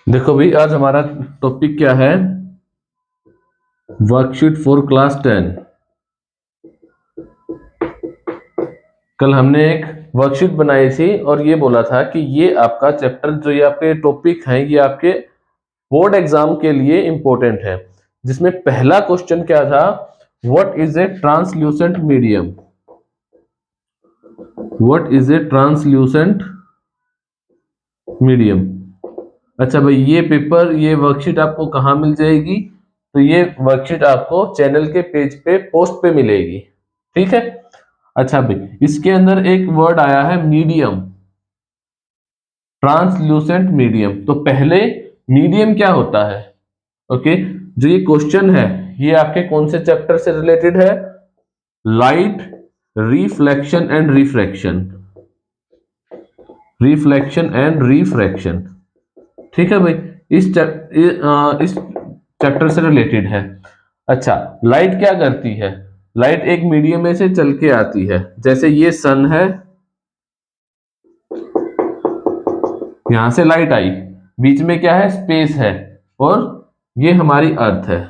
देखो भाई, आज हमारा टॉपिक क्या है? Worksheet for class 10। कल हमने एक वर्कशीट बनाई थी और ये बोला था कि ये आपका चैप्टर, जो ये आपके टॉपिक हैं, ये आपके बोर्ड एग्जाम के लिए इंपॉर्टेंट है। जिसमें पहला क्वेश्चन क्या था? What is a translucent medium? What is a translucent medium? अच्छा भाई, ये वर्कशीट आपको कहाँ मिल जाएगी? तो ये वर्कशीट आपको चैनल के पेज पे पोस्ट पे मिलेगी। ठीक है। अच्छा भाई, इसके अंदर एक वर्ड आया है मीडियम, ट्रांसल्यूसेंट मीडियम। तो पहले मीडियम क्या होता है? ओके। जो ये क्वेश्चन है, ये आपके कौन से चैप्टर से रिलेटेड है? Light, reflection and refraction. Reflection and refraction. ठीक है भाई। इस चैप्टर से रिलेटेड है। अच्छा, लाइट क्या करती है? लाइट एक मीडियम में से चल के आती है। जैसे ये सन है, यहां से लाइट आई, बीच में क्या है? स्पेस है। और ये हमारी अर्थ है,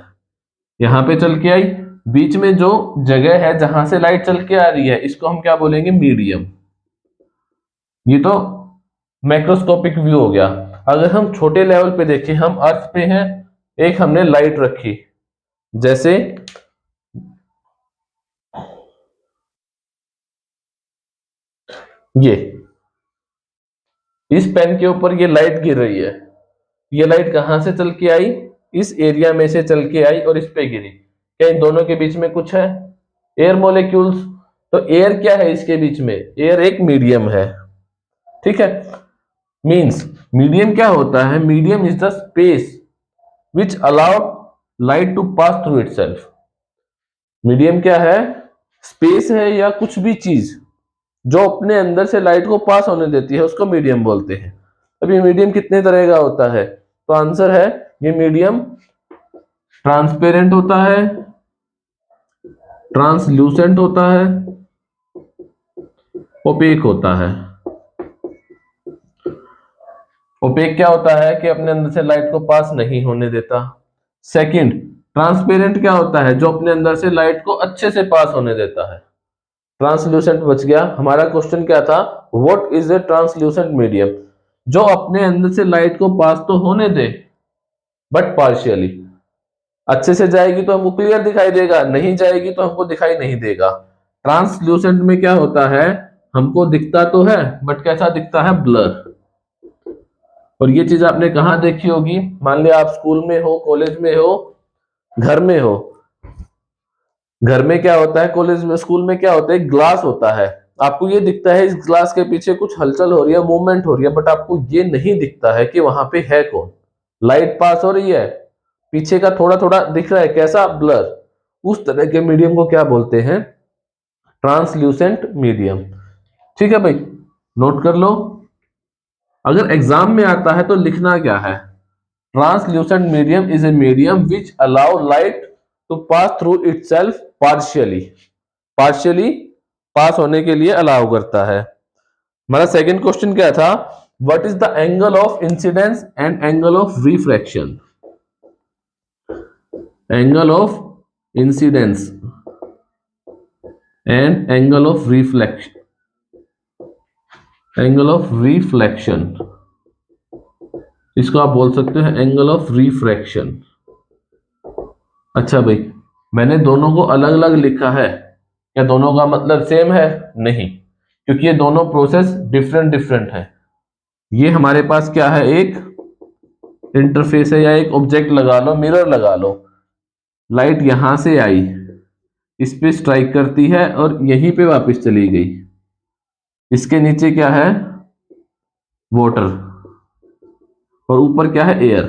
यहां पे चल के आई। बीच में जो जगह है जहां से लाइट चल के आ रही है, इसको हम क्या बोलेंगे? मीडियम। ये तो मैक्रोस्कोपिक व्यू हो गया। अगर हम छोटे लेवल पे देखें, हम अर्थ पे हैं, एक हमने लाइट रखी, जैसे ये, इस पेन के ऊपर ये लाइट गिर रही है। ये लाइट कहां से चल के आई? इस एरिया में से चल के आई और इस पे गिरी। क्या इन दोनों के बीच में कुछ है? Air molecules. तो एयर क्या है इसके बीच में? एयर एक मीडियम है। ठीक है। मींस मीडियम क्या होता है? Medium is the space which allow light to pass through itself. Medium क्या है? स्पेस है या कुछ भी चीज जो अपने अंदर से लाइट को पास होने देती है, उसको मीडियम बोलते हैं। अब ये मीडियम कितने तरह का होता है? तो आंसर है, ये मीडियम ट्रांसपेरेंट होता है, ट्रांसल्यूसेंट होता है, ओपेक होता है। ओपेक क्या होता है? कि अपने अंदर से लाइट को पास नहीं होने देता। सेकंड, ट्रांसपेरेंट क्या होता है? जो अपने अंदर से लाइट को अच्छे से पास होने देता है। ट्रांसल्यूसेंट बच गया। हमारा क्वेश्चन क्या था? What is a translucent medium? जो अपने अंदर से लाइट को पास तो होने दे, बट पार्शियली। अच्छे से जाएगी तो हमको क्लियर दिखाई देगा, नहीं जाएगी तो हमको दिखाई नहीं देगा। ट्रांसल्यूसेंट में क्या होता है? हमको दिखता तो है, बट कैसा दिखता है? ब्लर। और ये चीज आपने कहाँ देखी होगी? मान लिया आप स्कूल में हो, कॉलेज में हो, घर में हो। घर में क्या होता है? कॉलेज में, स्कूल में क्या होता है? ग्लास होता है। आपको ये दिखता है इस ग्लास के पीछे कुछ हलचल हो रही है, मूवमेंट हो रही है, बट आपको ये नहीं दिखता है कि वहां पे है कौन। लाइट पास हो रही है, पीछे का थोड़ा थोड़ा दिख रहा है, कैसा? ब्लर। उस तरह के मीडियम को क्या बोलते हैं? Translucent medium. ठीक है भाई, नोट कर लो। अगर एग्जाम में आता है तो लिखना क्या है? Translucent medium is a medium which allow light to pass through itself partially. Partially pass होने के लिए अलाउ करता है। हमारा सेकंड क्वेश्चन क्या था? What is the angle of incidence and angle of refraction? Angle of incidence and angle of reflection. Angle of reflection, इसको आप बोल सकते हैं एंगल ऑफ रिफ्रैक्शन। अच्छा भाई, मैंने दोनों को अलग अलग लिखा है, क्या दोनों का मतलब सेम है? नहीं, क्योंकि ये दोनों प्रोसेस डिफरेंट डिफरेंट है। ये हमारे पास क्या है? एक इंटरफेस है या एक ऑब्जेक्ट लगा लो, मिरर लगा लो। लाइट यहां से आई, इस पे स्ट्राइक करती है और यहीं पे वापस चली गई। इसके नीचे क्या है? वाटर। और ऊपर क्या है? एयर।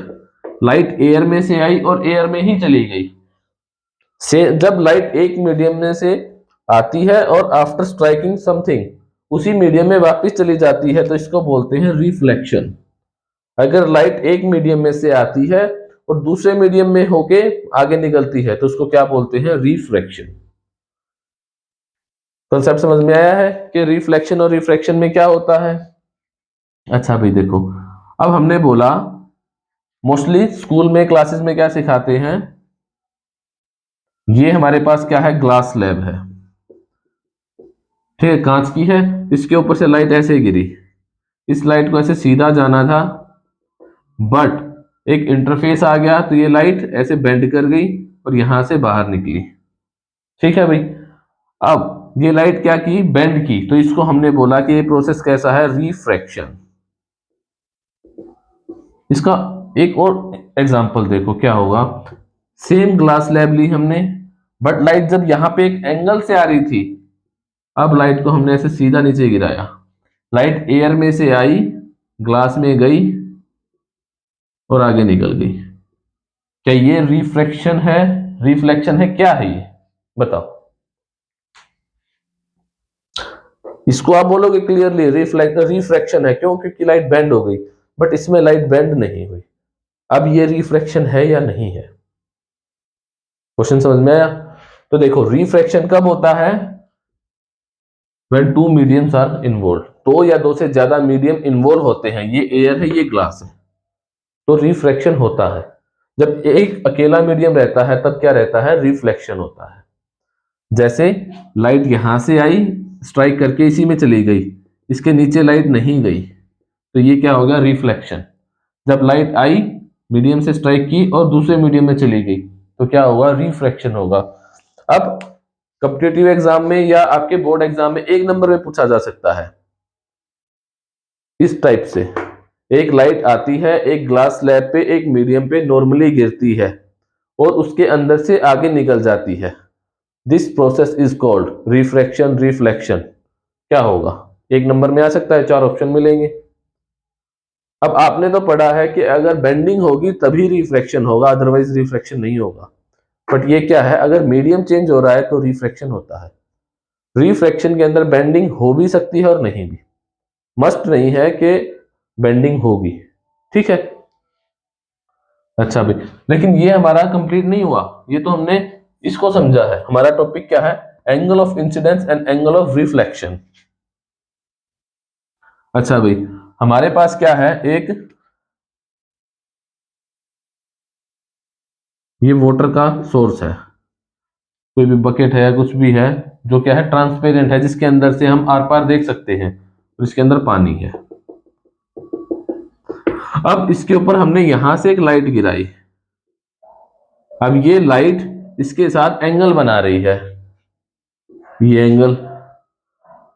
लाइट एयर में से आई और एयर में ही चली गई। से जब लाइट एक मीडियम में से आती है और आफ्टर स्ट्राइकिंग समथिंग उसी मीडियम में वापस चली जाती है, तो इसको बोलते हैं रिफ्लेक्शन। अगर लाइट एक मीडियम में से आती है और दूसरे मीडियम में होके आगे निकलती है, तो उसको क्या बोलते हैं? रिफ्रैक्शन। कॉन्सेप्ट समझ में आया है कि रिफ्लेक्शन और रिफ्रैक्शन में क्या होता है? अच्छा भाई देखो, अब हमने बोला मोस्टली स्कूल में क्लासेस में क्या सिखाते हैं, ये हमारे पास क्या है, ग्लास स्लैब है, ठीक है, कांच की है, इसके ऊपर से लाइट ऐसे गिरी, इस लाइट को ऐसे सीधा जाना था, बट एक इंटरफेस आ गया तो ये लाइट ऐसे बेंड कर गई और यहां से बाहर निकली, ठीक है भाई। अब ये लाइट क्या की, बेंड की, तो इसको हमने बोला कि ये प्रोसेस कैसा है, रिफ्रैक्शन। इसका एक और एग्जांपल देखो क्या होगा, सेम ग्लास स्लैब ली हमने, बट लाइट जब यहां पे एक एंगल से आ रही थी, अब लाइट को हमने ऐसे सीधा नीचे गिराया, लाइट एयर में से आई, ग्लास में गई और आगे निकल गई। क्या ये रिफ्रैक्शन है, रिफ्लेक्शन है, क्या है ये बताओ। इसको आप बोलोगे क्लियरली रिफ्रैक्शन है, क्यों, क्योंकि लाइट बेंड हो गई, बट इसमें लाइट बेंड नहीं हुई। अब ये रिफ्रैक्शन है या नहीं है, क्वेश्चन समझ में आया। तो देखो रिफ्रैक्शन कब होता है, when two mediums are involved, दो या दो से ज्यादा मीडियम इन्वॉल्व होते हैं, ये एयर है ये ग्लास है, तो रिफ्रैक्शन होता है। जब एक अकेला मीडियम रहता है तब क्या रहता है, रिफ्लेक्शन होता है। जैसे लाइट यहां से आई, स्ट्राइक करके इसी में चली गई, इसके नीचे लाइट नहीं गई, तो ये क्या हो गया, रिफ्लेक्शन। जब लाइट आई, मीडियम से स्ट्राइक की और दूसरे मीडियम में चली गई, तो क्या होगा, रिफ्रैक्शन होगा। अब कॉम्पिटिटिव एग्जाम में या आपके बोर्ड एग्जाम में एक नंबर में पूछा जा सकता है इस टाइप से, एक लाइट आती है, एक ग्लास स्लैब पे एक मीडियम पे नॉर्मली गिरती है और उसके अंदर से आगे निकल जाती है, this process is called refraction, reflection. क्या होगा, एक नंबर में आ सकता है, चार ऑप्शन मिलेंगे। अब आपने तो पढ़ा है कि अगर बेंडिंग होगी तभी रिफ्रैक्शन होगा, अदरवाइज रिफ्रैक्शन नहीं होगा, बट ये क्या है, अगर मीडियम चेंज हो रहा है तो रिफ्रैक्शन होता है। रिफ्रैक्शन के अंदर बेंडिंग हो भी सकती है और नहीं भी, मस्ट नहीं है कि बेंडिंग होगी, ठीक है। अच्छा भाई, लेकिन ये हमारा कंप्लीट नहीं हुआ, ये तो हमने इसको समझा है, हमारा टॉपिक क्या है, angle of incidence and angle of reflection. अच्छा भाई, हमारे पास क्या है, एक ये वाटर का सोर्स है, कोई भी बकेट है या कुछ भी है, जो क्या है, ट्रांसपेरेंट है, जिसके अंदर से हम आर पार देख सकते हैं और इसके अंदर पानी है। अब इसके ऊपर हमने यहां से एक लाइट गिराई, अब ये लाइट इसके साथ एंगल बना रही है, ये एंगल,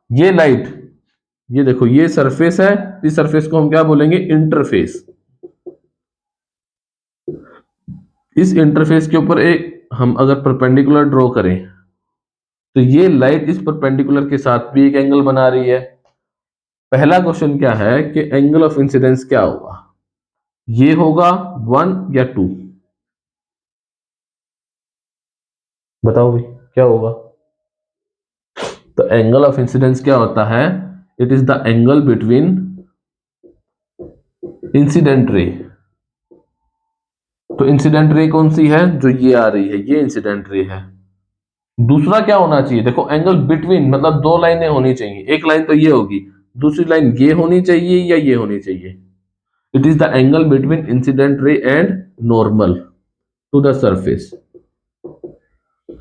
ये लाइट, ये देखो ये सरफेस है, इस सरफेस को हम क्या बोलेंगे, इंटरफेस। इस इंटरफेस के ऊपर एक हम अगर परपेंडिकुलर ड्रॉ करें, तो ये लाइट इस परपेंडिकुलर के साथ भी एक एंगल बना रही है। पहला क्वेश्चन क्या है कि एंगल ऑफ इंसिडेंस क्या होगा, ये होगा 1 या 2, बताओ भाई क्या होगा। तो एंगल ऑफ इंसिडेंस क्या होता है, it is the angle between incident रे, तो इंसिडेंट रे कौन सी है, जो ये आ रही है, ये इंसिडेंट रे है। दूसरा क्या होना चाहिए, देखो एंगल बिटवीन मतलब दो लाइनें होनी चाहिए, एक लाइन तो ये होगी, दूसरी लाइन ये होनी चाहिए या ये होनी चाहिए, it is the angle between incident ray and normal to the surface.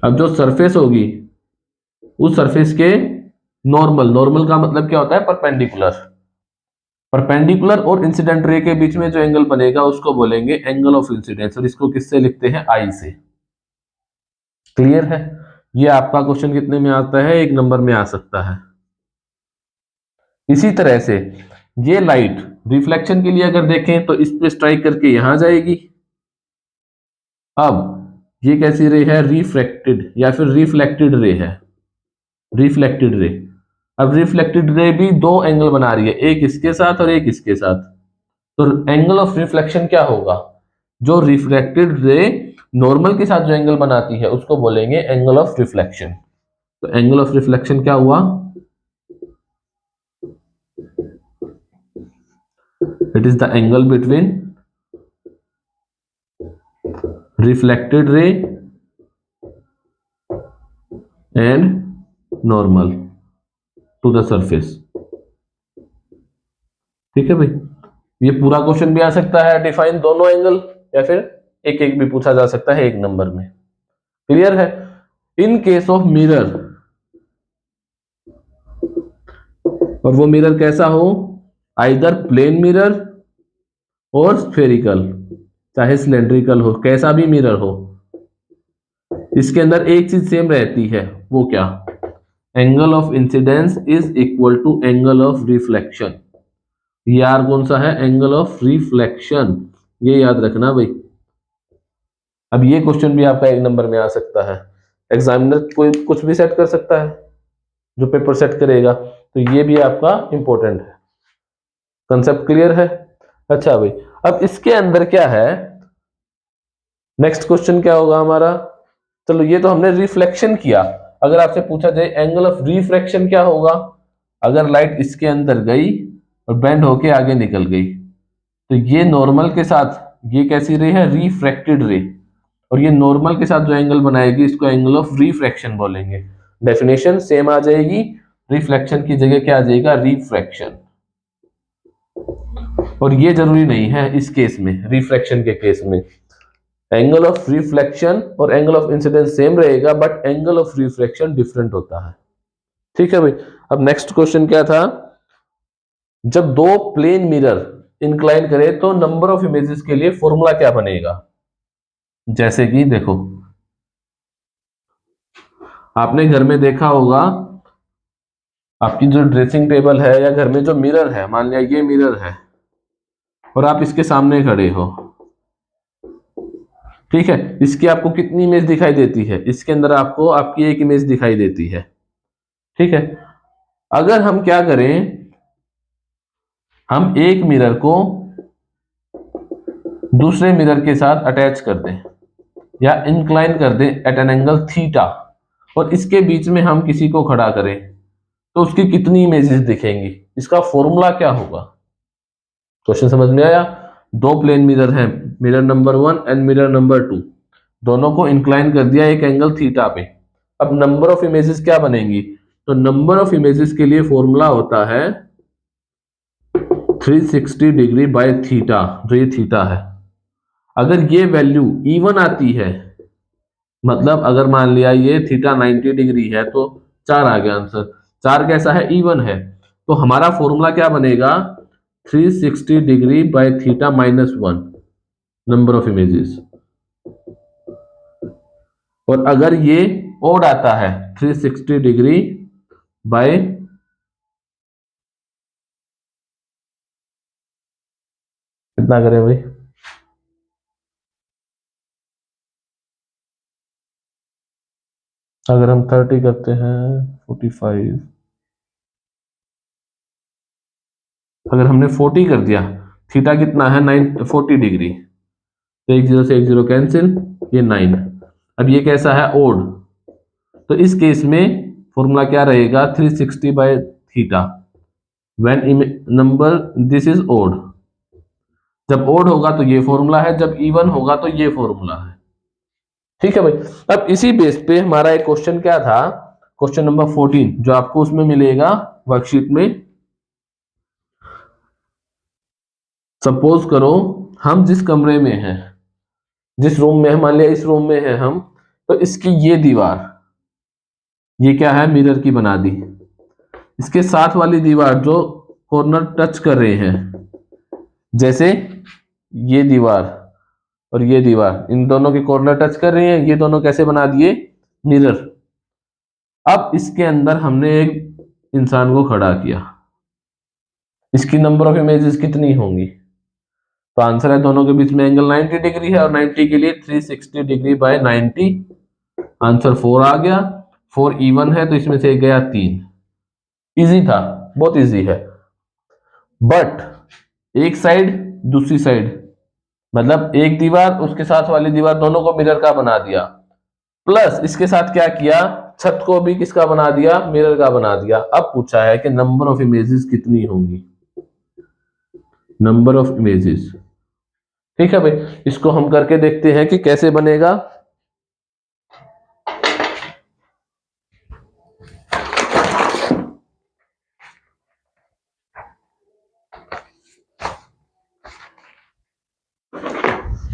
अब जो सरफेस होगी उस सरफेस के नॉर्मल, नॉर्मल का मतलब क्या होता है, परपेंडिकुलर, परपेंडिकुलर और इंसिडेंट रे के बीच में जो एंगल बनेगा उसको बोलेंगे एंगल ऑफ इंसिडेंस, और इसको किससे लिखते हैं, आई से। क्लियर है, ये आपका क्वेश्चन कितने में आता है, एक नंबर में आ सकता है। इसी तरह से ये लाइट रिफ्लेक्शन के लिए अगर देखें तो इस पे स्ट्राइक करके यहां जाएगी, अब ये कैसी रे है, रिफ्रैक्टेड या फिर रिफ्लेक्टेड रे है, रिफ्लेक्टेड रे। अब रिफ्लेक्टेड रे भी दो एंगल बना रही है, एक इसके साथ और एक इसके साथ, तो एंगल ऑफ रिफ्लेक्शन क्या होगा, जो रिफ्लेक्टेड रे नॉर्मल के साथ जो एंगल बनाती है उसको बोलेंगे एंगल ऑफ रिफ्लेक्शन। तो एंगल ऑफ रिफ्लेक्शन क्या हुआ, it is the angle between reflected ray and normal to the surface, ठीक है भाई। ये पूरा क्वेश्चन भी आ सकता है, डिफाइन दोनों एंगल, या फिर एक एक भी पूछा जा सकता है एक नंबर में। क्लियर है? इन केस ऑफ मिरर, और वो मिरर कैसा हो, आइदर प्लेन मिरर और स्फेरिकल, चाहे सिलेंड्रिकल हो, कैसा भी मिरर हो, इसके अंदर एक चीज सेम रहती है, वो क्या, angle of incidence is equal to angle of reflection. ये आर कौन सा है, एंगल ऑफ रिफ्लेक्शन, ये याद रखना भाई। अब ये क्वेश्चन भी आपका एक नंबर में आ सकता है, एग्जामिनर कोई कुछ भी सेट कर सकता है जो पेपर सेट करेगा, तो ये भी आपका इंपॉर्टेंट है। कंसेप्ट क्लियर है? अच्छा भाई, अब इसके अंदर क्या है, नेक्स्ट क्वेश्चन क्या होगा हमारा, चलो ये तो हमने रिफ्लेक्शन किया, अगर आपसे पूछा जाए एंगल ऑफ रिफ्रैक्शन क्या होगा, अगर लाइट इसके अंदर गई और बेंड होके आगे निकल गई, तो ये नॉर्मल के साथ, ये कैसी रे है, रिफ्रैक्टेड रे, और ये नॉर्मल के साथ जो एंगल बनाएगी इसको एंगल ऑफ रिफ्रैक्शन बोलेंगे। डेफिनेशन सेम आ जाएगी, रिफ्लेक्शन की जगह क्या आ जाएगा, रिफ्रैक्शन। और ये जरूरी नहीं है इस केस में, रिफ्रैक्शन के केस में एंगल ऑफ रिफ्लेक्शन और एंगल ऑफ इंसिडेंस सेम रहेगा, but angle of refraction different होता है। ठीक है भाई। अब नेक्स्ट क्वेश्चन क्या था, जब दो प्लेन मिरर इंक्लाइन करे तो नंबर ऑफ इमेजेस के लिए फॉर्मूला क्या बनेगा। जैसे कि देखो, आपने घर में देखा होगा, आपकी जो ड्रेसिंग टेबल है या घर में जो मिरर है, मान लिया ये मिरर है और आप इसके सामने खड़े हो, ठीक है, इसकी आपको कितनी इमेज दिखाई देती है, इसके अंदर आपको आपकी एक इमेज दिखाई देती है। ठीक है, अगर हम क्या करें, हम एक मिरर को दूसरे मिरर के साथ अटैच कर दें या इंक्लाइन कर दें एट एन एंगल थीटा, और इसके बीच में हम किसी को खड़ा करें, तो उसकी कितनी इमेजेस दिखेंगी, इसका फॉर्मूला क्या होगा। क्वेश्चन समझ में आया? दो प्लेन मिरर हैं, mirror number 1 and mirror number 2, दोनों को इंक्लाइन कर दिया एक एंगल थीटा पे। अब नंबर ऑफ इमेजेस क्या बनेंगी, तो नंबर ऑफ इमेजेस के लिए फॉर्मूला होता है 360 डिग्री बाय थीटा, जो ये थीटा है। अगर ये वैल्यू इवन आती है, मतलब अगर मान लिया ये थीटा 90 डिग्री है, तो 4 आ गया आंसर, 4 कैसा है, इवन है, तो हमारा फॉर्मूला क्या बनेगा, 360 degree by theta -1 number of images. और अगर ये ओड आता है 360 डिग्री बाय, कितना करें भाई, अगर हम 30 करते हैं 45, अगर हमने 40 कर दिया, थीटा कितना है 40 डिग्री, तो एक जीरो से एक जीरो कैंसिल, ये 9। अब ये कैसा है, ओड, तो इस केस में फॉर्मूला क्या रहेगा, 360 by theta when number this is odd. जब ओड होगा तो ये फॉर्मूला है, जब इवन होगा तो ये फॉर्मूला है। ठीक है भाई। अब इसी बेस पे हमारा एक क्वेश्चन क्या था, क्वेश्चन नंबर 14, जो आपको उसमें मिलेगा वर्कशीट में। सपोज करो हम जिस कमरे में हैं, जिस रूम में है, मान लिया इस रूम में है हम, तो इसकी ये दीवार, ये क्या है, मिरर की बना दी, इसके साथ वाली दीवार जो कॉर्नर टच कर रहे हैं, जैसे ये दीवार और ये दीवार, इन दोनों के कॉर्नर टच कर रहे हैं, ये दोनों कैसे बना दिए, मिरर। अब इसके अंदर हमने एक इंसान को खड़ा किया, इसकी नंबर ऑफ इमेजेस कितनी होंगी, तो आंसर है दोनों के बीच में एंगल 90 डिग्री है, और 90 के लिए 360 डिग्री बाय 90, आंसर 4 आ गया। 4 इवन है तो इसमें से गया 3। इजी था, बहुत इजी है, बट एक साइड दूसरी साइड, मतलब एक दीवार उसके साथ वाली दीवार, दोनों को मिरर का बना दिया, प्लस इसके साथ क्या किया, छत को भी किसका बना दिया, मिरर का बना दिया। अब पूछा है कि नंबर ऑफ इमेजेस कितनी होंगी, नंबर ऑफ इमेजेस। ठीक है भाई, इसको हम करके देखते हैं कि कैसे बनेगा।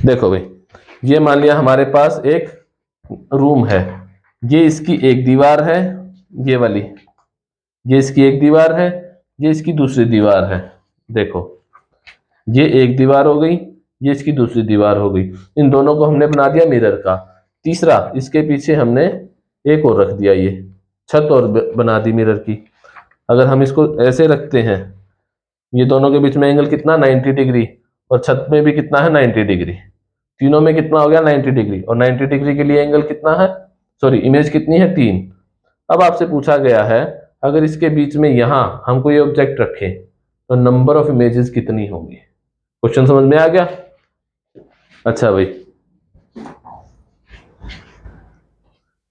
देखो भाई, ये मान लिया हमारे पास एक रूम है, ये इसकी एक दीवार है, ये वाली, ये इसकी एक दीवार है, ये इसकी दूसरी दीवार है। देखो, ये एक दीवार हो गई, ये इसकी दूसरी दीवार हो गई। इन दोनों को हमने बना दिया मिरर का। तीसरा, इसके पीछे हमने एक और रख दिया, ये छत और बना दी मिरर की। अगर हम इसको ऐसे रखते हैं, ये दोनों के बीच में एंगल कितना, 90 डिग्री, और छत में भी कितना है, 90 डिग्री। तीनों में कितना हो गया, 90 डिग्री, और 90 डिग्री के लिए एंगल कितना है, सॉरी इमेज कितनी है, 3। अब आपसे पूछा गया है, अगर इसके बीच में यहां हम कोई ऑब्जेक्ट रखें तो नंबर ऑफ इमेजेस कितनी होंगी। क्वेश्चन समझ में आ गया? अच्छा भाई,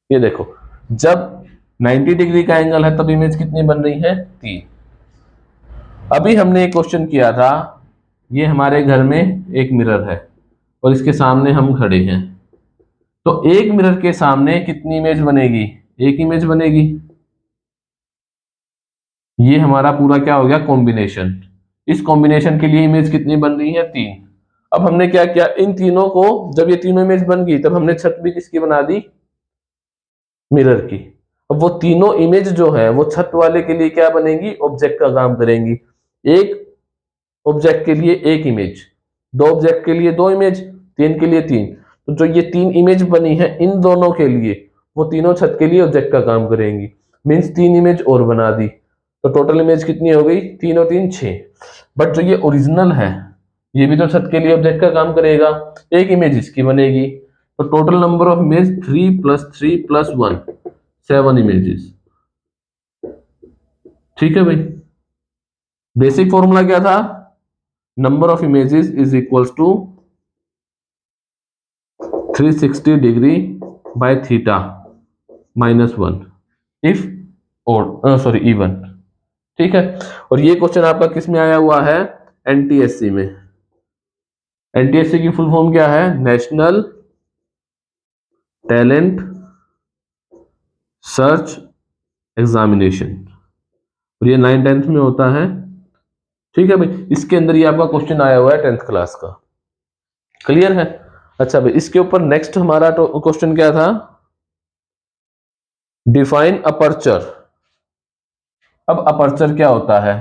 ये देखो, जब 90 डिग्री का एंगल है तब इमेज कितनी बन रही है, 3। अभी हमने एक क्वेश्चन किया था, ये हमारे घर में एक मिरर है और इसके सामने हम खड़े हैं, तो एक मिरर के सामने कितनी इमेज बनेगी, एक इमेज बनेगी। ये हमारा पूरा क्या हो गया, कॉम्बिनेशन। इस कॉम्बिनेशन के लिए इमेज कितनी बन रही है, 3। अब हमने क्या किया, इन तीनों को, जब ये तीनों इमेज बन गई तब हमने छत भी किसकी बना दी, मिरर की। अब वो तीनों इमेज जो है वो छत वाले के लिए क्या बनेगी, ऑब्जेक्ट का काम करेंगी। एक ऑब्जेक्ट के लिए एक इमेज, दो ऑब्जेक्ट के लिए दो इमेज, तीन के लिए तीन। तो जो ये 3 इमेज बनी है इन दोनों के लिए, वो तीनों छत के लिए ऑब्जेक्ट का काम करेंगी। मीन्स 3 इमेज और बना दी, तो टोटल इमेज कितनी हो गई, 3 और 3 6। बट जो ये ओरिजिनल है, ये भी तो छत के लिए ऑब्जेक्ट का काम करेगा, एक इमेज इसकी बनेगी। तो total number of image 3 + 3 + 1, 7 images. ठीक है भाई, बेसिक फॉर्मूला क्या था, number of images is equals to 360 degree by theta -1 if और सॉरी इवन। ठीक है, और ये क्वेश्चन आपका किस में आया हुआ है, एनटीएससी में। एनटीएससी की फुल फॉर्म क्या है, नेशनल टैलेंट सर्च एग्जामिनेशन, और ये 9th-10th में होता है। ठीक है भाई, इसके अंदर ये आपका क्वेश्चन आया हुआ है 10th क्लास का। क्लियर है? अच्छा भाई, इसके ऊपर नेक्स्ट हमारा क्वेश्चन क्या था, डिफाइन अपर्चर। अब अपर्चर क्या होता है,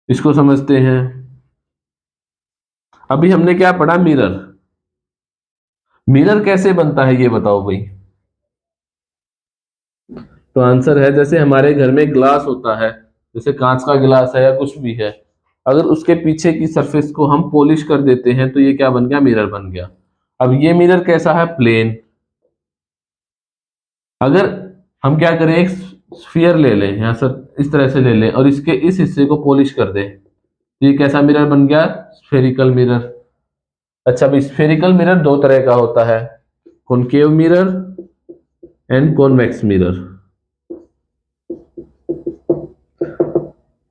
इसको समझते हैं। अभी हमने क्या पढ़ा, मिरर। मिरर कैसे बनता है ये बताओ भाई। तो आंसर है, जैसे हमारे घर में ग्लास होता है, जैसे कांच का गिलास है या कुछ भी है, अगर उसके पीछे की सरफेस को हम पॉलिश कर देते हैं तो ये क्या बन गया, मिरर बन गया। अब ये मिरर कैसा है, प्लेन। अगर हम क्या करें, एक स्फीयर ले लें, यहां सर इस तरह से ले लें, और इसके इस हिस्से को पॉलिश कर दें, तो ये कैसा मिरर बन गया, स्फेरिकल मिरर। अच्छा भाई, स्फेरिकल मिरर दो तरह का होता है, concave mirror and convex mirror.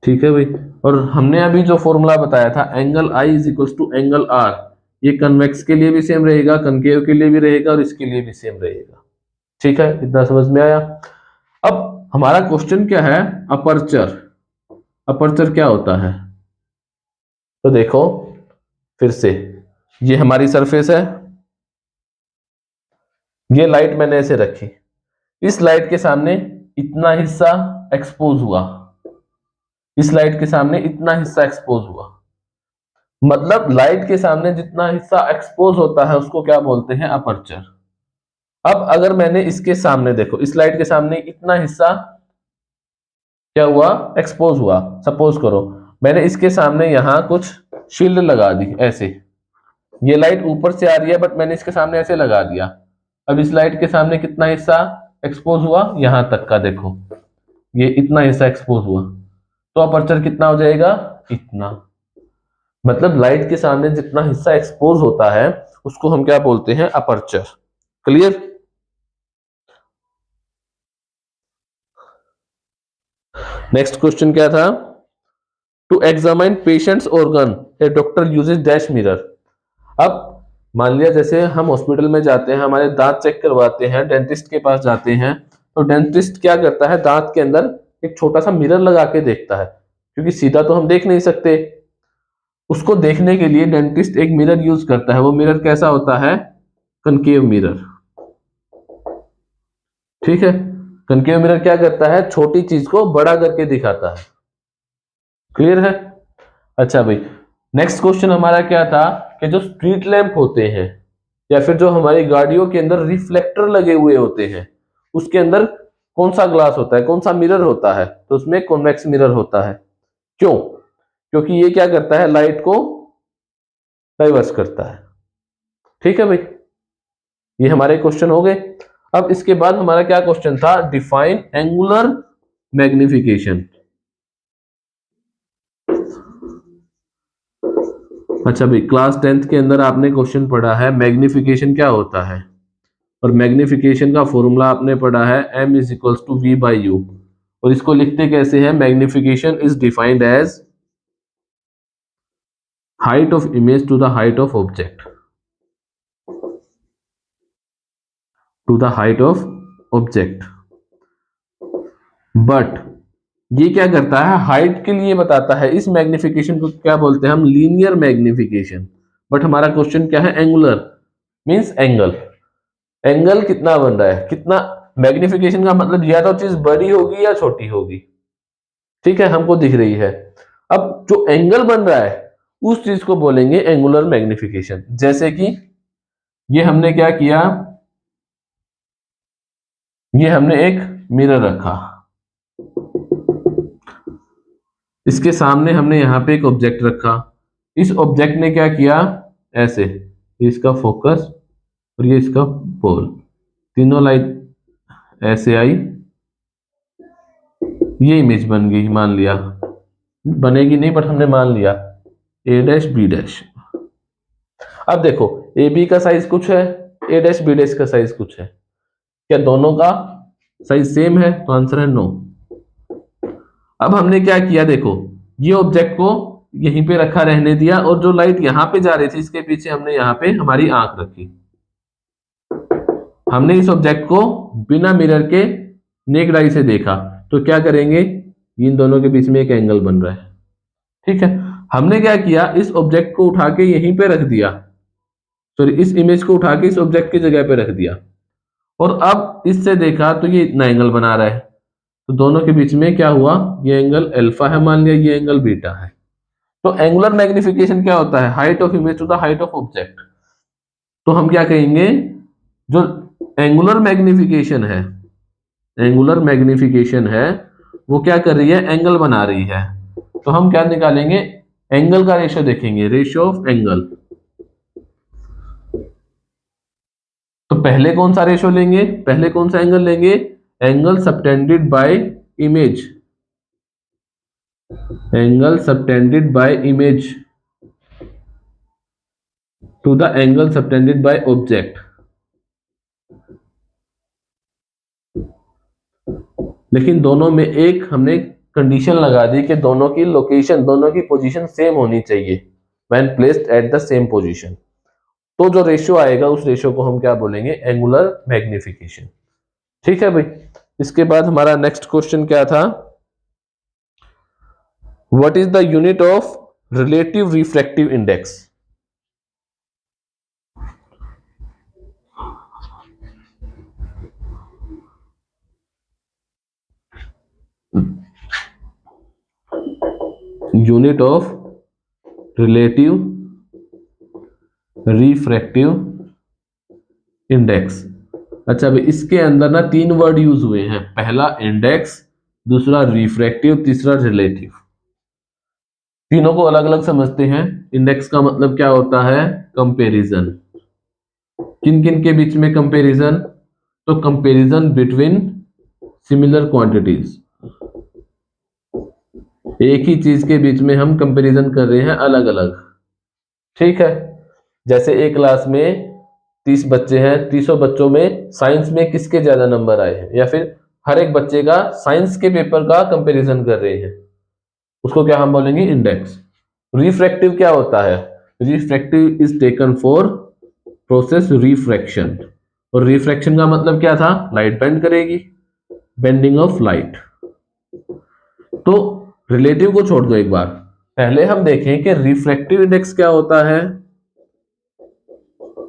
ठीक है भाई, और हमने अभी जो फॉर्मूला बताया था, angle I is equal to angle R, ये कन्वेक्स के लिए भी सेम रहेगा, कनकेव के लिए भी रहेगा, और इसके लिए भी सेम रहेगा। ठीक है, इतना समझ में आया? अब हमारा क्वेश्चन क्या है, अपर्चर। अपर्चर क्या होता है, तो देखो फिर से, ये हमारी सरफेस है, ये लाइट मैंने ऐसे रखी, इस लाइट के सामने इतना हिस्सा एक्सपोज हुआ, इस लाइट के सामने इतना हिस्सा एक्सपोज हुआ, मतलब लाइट के सामने जितना हिस्सा एक्सपोज होता है उसको क्या बोलते हैं, अपर्चर। अब अगर मैंने इसके सामने, देखो इस लाइट के सामने इतना हिस्सा क्या हुआ, एक्सपोज हुआ। सपोज करो मैंने इसके सामने यहां कुछ शील्ड लगा दी ऐसे, ये लाइट ऊपर से आ रही है बट मैंने इसके सामने ऐसे लगा दिया। अब इस लाइट के सामने कितना हिस्सा एक्सपोज हुआ, यहां तक का, देखो ये इतना हिस्सा एक्सपोज हुआ, तो अपर्चर कितना हो जाएगा, इतना। मतलब लाइट के सामने जितना हिस्सा एक्सपोज होता है उसको हम क्या बोलते हैं, अपर्चर। क्लियर? नेक्स्ट क्वेश्चन क्या था, to examine patient's organ a doctor uses dash mirror. अब मान लिया जैसे हम हॉस्पिटल में जाते हैं, हमारे दांत चेक करवाते हैं, डेंटिस्ट के पास जाते हैं, तो डेंटिस्ट क्या करता है, दांत के अंदर एक छोटा सा मिरर लगा के देखता है, क्योंकि सीधा तो हम देख नहीं सकते। उसको देखने के लिए डेंटिस्ट एक मिरर यूज करता है। वो मिरर कैसा होता है? Concave mirror. ठीक है, कनकेव मिरर क्या करता है? छोटी चीज को बड़ा करके दिखाता है। क्लियर है? अच्छा भाई, नेक्स्ट क्वेश्चन हमारा क्या था कि जो स्ट्रीट लैंप होते हैं या फिर जो हमारी गाड़ियों के अंदर रिफ्लेक्टर लगे हुए होते हैं, उसके अंदर कौन सा ग्लास होता है, कौन सा मिरर होता है? तो उसमें कॉन्वेक्स मिरर होता है। क्यों? क्योंकि ये क्या करता है? लाइट को डाइवर्स करता है। ठीक है भाई, ये हमारे क्वेश्चन हो गए। अब इसके बाद हमारा क्या क्वेश्चन था? Define angular magnification. अच्छा भाई, क्लास 10th के अंदर आपने क्वेश्चन पढ़ा है मैग्निफिकेशन क्या होता है, और मैग्निफिकेशन का फॉर्मूला आपने पढ़ा है m is equals to v by u. और इसको लिखते कैसे हैं? Magnification is defined as height of image to the height of object, to the height of object. But ये क्या करता है? हाइट के लिए बताता है। इस मैग्निफिकेशन को क्या बोलते हैं हम? Linear magnification. बट हमारा क्वेश्चन क्या है? Angular, means angle. एंगल कितना बन रहा है, कितना? मैग्निफिकेशन का मतलब या तो चीज बड़ी होगी या छोटी होगी। ठीक है, हमको दिख रही है। अब जो एंगल बन रहा है उस चीज को बोलेंगे एंगुलर मैग्निफिकेशन। जैसे कि ये हमने क्या किया, ये हमने एक मिरर रखा, इसके सामने हमने यहां पे एक ऑब्जेक्ट रखा। इस ऑब्जेक्ट ने क्या किया? ऐसे, ये इसका फोकस और ये इसका पोल, तीनों लाइट ऐसे आई, ये इमेज बन गई। मान लिया, बनेगी नहीं बट हमने मान लिया, ए डैश बी डैश। अब देखो, ए बी का साइज कुछ है, ए डैश बी डैश का साइज कुछ है, क्या दोनों का साइज सेम है? तो आंसर है नो। अब हमने क्या किया? देखो, ये ऑब्जेक्ट को यहीं पे रखा, रहने दिया, और जो लाइट यहां पे जा रही थी इसके पीछे हमने यहां पे हमारी आंख रखी। हमने इस ऑब्जेक्ट को बिना मिरर के नेक्ड आई से देखा, तो क्या करेंगे? इन दोनों के बीच में एक एंगल बन रहा है। ठीक है, हमने क्या किया? इस ऑब्जेक्ट को उठा के यहीं पे रख दिया, सॉरी, इस इमेज को उठा के इस ऑब्जेक्ट की जगह पे रख दिया, और अब इससे देखा तो ये इतना एंगल बना रहा है। तो दोनों के बीच में क्या हुआ? ये एंगल अल्फा है, मान लिया, ये एंगल बीटा है। तो एंगुलर मैग्निफिकेशन क्या होता है? Height of image to the height of object. तो हम क्या कहेंगे? जो एंगुलर मैग्निफिकेशन है, एंगुलर मैग्निफिकेशन है, वो क्या कर रही है? एंगल बना रही है। तो हम क्या निकालेंगे? एंगल का रेशियो देखेंगे, रेशियो ऑफ एंगल। तो पहले कौन सा रेशियो लेंगे? पहले कौन सा एंगल लेंगे? Angle subtended by image, angle subtended by image to the angle subtended by object. लेकिन दोनों में एक हमने कंडीशन लगा दी कि दोनों की लोकेशन, दोनों की पोजीशन सेम होनी चाहिए when placed at the same position. तो जो रेशियो आएगा उस रेशियो को हम क्या बोलेंगे? Angular magnification. ठीक है भाई, इसके बाद हमारा नेक्स्ट क्वेश्चन क्या था? What is the unit of relative refractive index? Unit of relative refractive index. अच्छा भाई, इसके अंदर ना तीन वर्ड यूज हुए हैं, पहला इंडेक्स, दूसरा रिफ्रैक्टिव, तीसरा रिलेटिव। तीनों को अलग अलग समझते हैं। इंडेक्स का मतलब क्या होता है? कंपैरिजन। किन किन के बीच में कंपैरिजन? तो कंपैरिजन बिटवीन सिमिलर क्वांटिटीज। एक ही चीज के बीच में हम कंपैरिजन कर रहे हैं अलग अलग। ठीक है, जैसे एक क्लास में 30 बच्चे हैं, 30 बच्चों में साइंस में किसके ज्यादा नंबर आए हैं, या फिर हर एक बच्चे का साइंस के पेपर का कंपैरिजन कर रहे हैं, उसको क्या हम बोलेंगे? इंडेक्स। रिफ्रैक्टिव क्या होता है? Refractive is taken for process refraction. और रिफ्रैक्शन का मतलब क्या था? लाइट बेंड करेगी, बेंडिंग ऑफ लाइट। तो रिलेटिव को छोड़ दो एक बार, पहले हम देखें कि रिफ्रैक्टिव इंडेक्स क्या होता है।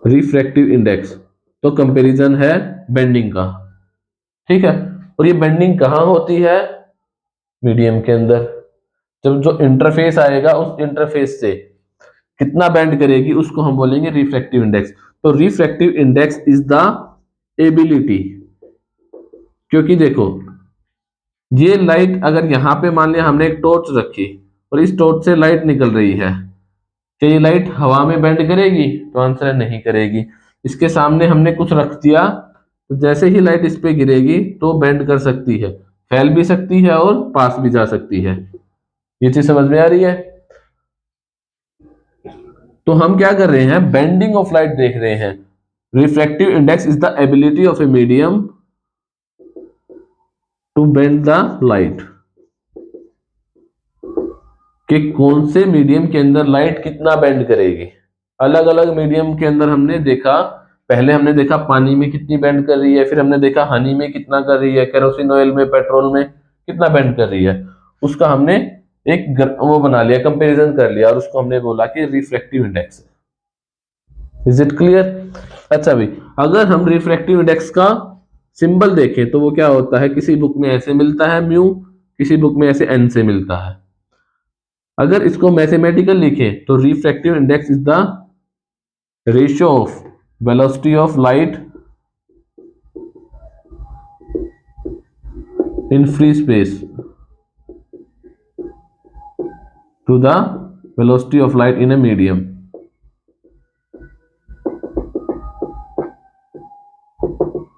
रिफ्रैक्टिव इंडेक्स तो कंपैरिजन है बेंडिंग का, ठीक है। और ये बेंडिंग कहाँ होती है? मीडियम के अंदर। जब जो इंटरफेस आएगा उस इंटरफेस से कितना बेंड करेगी उसको हम बोलेंगे रिफ्रैक्टिव इंडेक्स। तो refractive index is the ability, क्योंकि देखो ये लाइट अगर यहां पे मान लिया हमने एक टॉर्च रखी और इस टॉर्च से लाइट निकल रही है, क्या ये लाइट हवा में बेंड करेगी? तो आंसर है नहीं करेगी। इसके सामने हमने कुछ रख दिया तो जैसे ही लाइट इस पे गिरेगी तो बेंड कर सकती है, फैल भी सकती है और पास भी जा सकती है। ये चीज समझ में आ रही है? तो हम क्या कर रहे हैं, बेंडिंग ऑफ लाइट देख रहे हैं। Refractive index is the ability of a medium to bend the light, कि कौन से मीडियम के अंदर लाइट कितना बेंड करेगी। अलग अलग मीडियम के अंदर हमने देखा, पहले हमने देखा पानी में कितनी बेंड कर रही है, फिर हमने देखा हनी में कितना कर रही है, केरोसिन ऑयल में, पेट्रोल में कितना बेंड कर रही है। उसका हमने एक वो बना लिया, कंपैरिजन कर लिया और उसको हमने बोला कि रिफ्रैक्टिव इंडेक्स है। Is it clear? अच्छा भाई, अगर हम रिफ्रैक्टिव इंडेक्स का सिंबल देखें तो वो क्या होता है, किसी बुक में ऐसे मिलता है म्यू, किसी बुक में ऐसे एन से मिलता है। अगर इसको मैथमेटिकल लिखें तो refractive index is the ratio of velocity of light in free space to the velocity of light in a medium.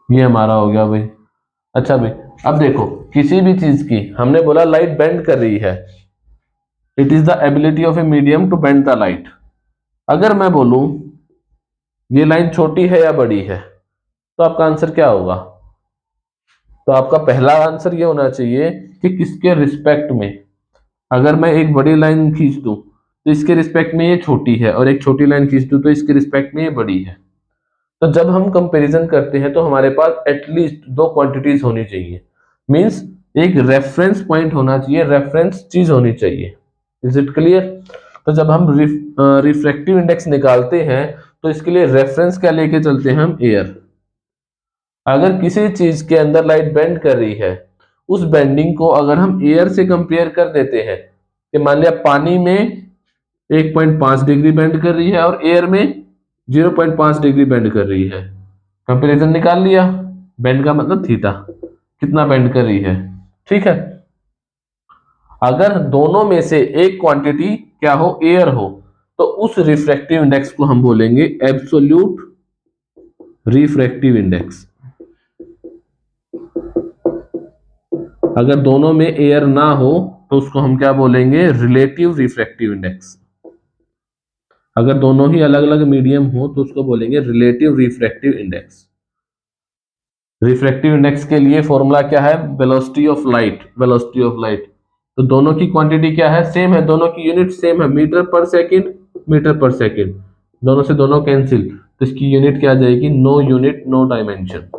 ये हमारा हो गया भाई। अच्छा भाई, अब देखो किसी भी चीज की हमने बोला लाइट बेंड कर रही है, it is the ability of a medium to bend the light. अगर मैं बोलूं ये लाइन छोटी है या बड़ी है, तो आपका आंसर क्या होगा? तो आपका पहला आंसर ये होना चाहिए कि किसके रिस्पेक्ट में। अगर मैं एक बड़ी लाइन खींच दूं तो इसके रिस्पेक्ट में ये छोटी है, और एक छोटी लाइन खींच दूं तो इसके रिस्पेक्ट में ये बड़ी है। तो जब हम कंपैरिजन करते हैं तो हमारे पास एटलीस्ट दो क्वांटिटीज होनी चाहिए, मींस एक रेफरेंस पॉइंट होना चाहिए, रेफरेंस चीज होनी चाहिए। Is it clear? तो जब हम रिफ्रैक्टिव इंडेक्स निकालते हैं तो इसके लिए रेफरेंस क्या लेके चलते हैं हम? एयर। अगर किसी चीज के अंदर लाइट बेंड कर रही है, उस बेंडिंग को अगर हम एयर से कंपेयर कर देते हैं कि मान लिया पानी में 1.5 डिग्री बेंड कर रही है और एयर में 0.5 डिग्री बेंड कर रही है, कंपैरिजन निकाल लिया। बेंड का मतलब थीटा, कितना बेंड कर रही है, ठीक है। अगर दोनों में से एक क्वांटिटी क्या हो? एयर हो, तो उस रिफ्रैक्टिव इंडेक्स को हम बोलेंगे एब्सोल्यूट रिफ्रैक्टिव इंडेक्स। अगर दोनों में एयर ना हो तो उसको हम क्या बोलेंगे? Relative refractive index. अगर दोनों ही अलग अलग मीडियम हो तो उसको बोलेंगे relative refractive index. Refractive index के लिए फॉर्मूला क्या है? Velocity of light. Velocity of light, तो दोनों की क्वांटिटी क्या है? सेम है, दोनों की यूनिट सेम है, मीटर पर सेकंड, मीटर पर सेकंड। दोनों से दोनों कैंसिल, तो इसकी यूनिट क्या आ जाएगी? नो यूनिट नो डायमेंशन,